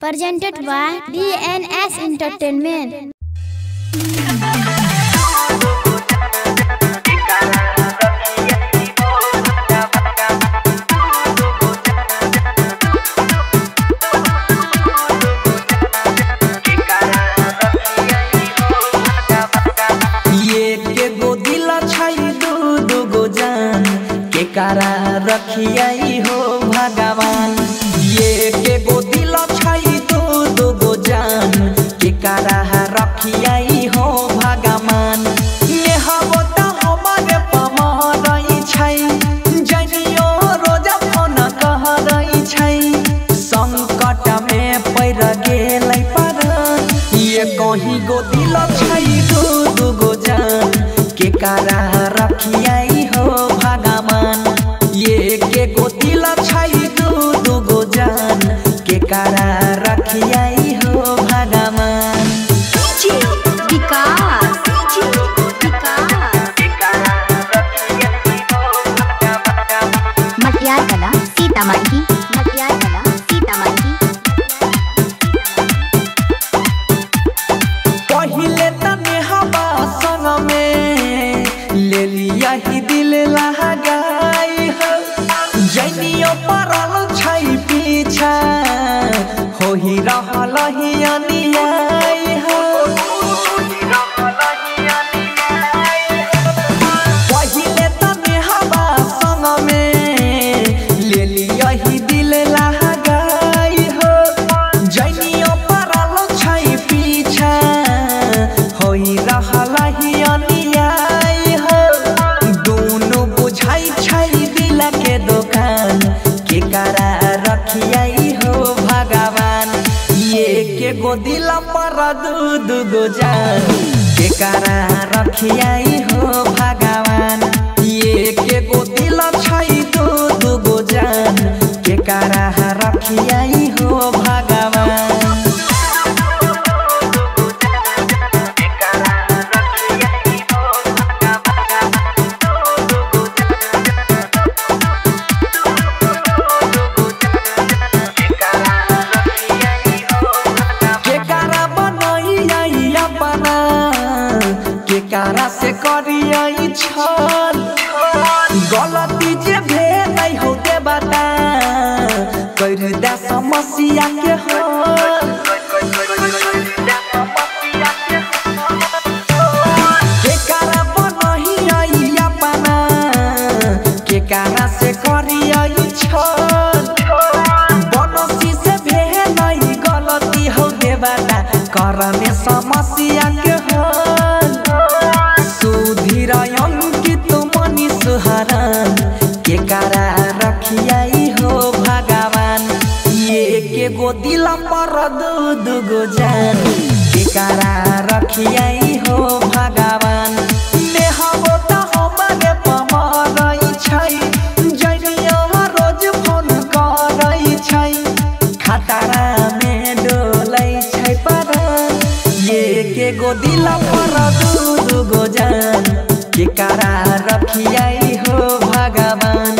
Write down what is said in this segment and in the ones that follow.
Presented by DNS Entertainment. कारा रखियाई हो भगवान ये के गो दिल छई दो गो जान के कारा रखियाई हो भगवान ये हवो त हमारे पमरई छई जनियो रोज फोन कहरई छई संकट में पैर गेलै पर ये कहीं गो दिल छई दो गो जान के कारा रखियाई हो भगवान ये के गो दिल छई दो गो जान के कारा रखियाई हो भगवान मटियार कला सीतामढ़ी पहिले तने हवा संग में ले लिया ही दिल लगाई हो जनियो परल छई पीछा हो ही रहल ही अनियाई हो पहिले तने हवा संग में ले लिया ही दिल लगाई हो जनियो परल छई पीछा हो ही रहल ही अनियाई हो दोनों बुझाई छई दिल के दुकान के कारा रखियाई हो भगवान ये के गो दिल पर दू गो जान के कारा रखियाई हो भगवान ये के गो दिल छई दू गो जान के कारा रखियाई हो भगवान कारा से करियई छल गलती जे भेलै हो के बता कर दे समस्या के हल के कारा बनहियई अपना के कारा से करियई छल बनसी से भेलै गलती हो के बता करने समस्या के हल सुहरान के कारा रखियाई हो भगवान ये के गो दिल पर दू गो जान के कारा रखियाई हो भगवान ने हवो त हमारे पमरई छई जनियो रोज फोन करई छई खतरा में डोलै छई पर ये के गो दिल पर दू गो जान के कारा रखियाई हो भगवान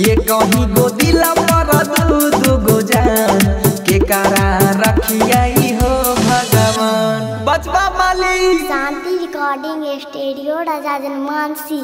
ये कहीं गो दिल पर दू गो जान के कारा रखियाई हो भगवान बचवा माली शांति रिकॉर्डिंग स्टूडियो राजा जनमानसी।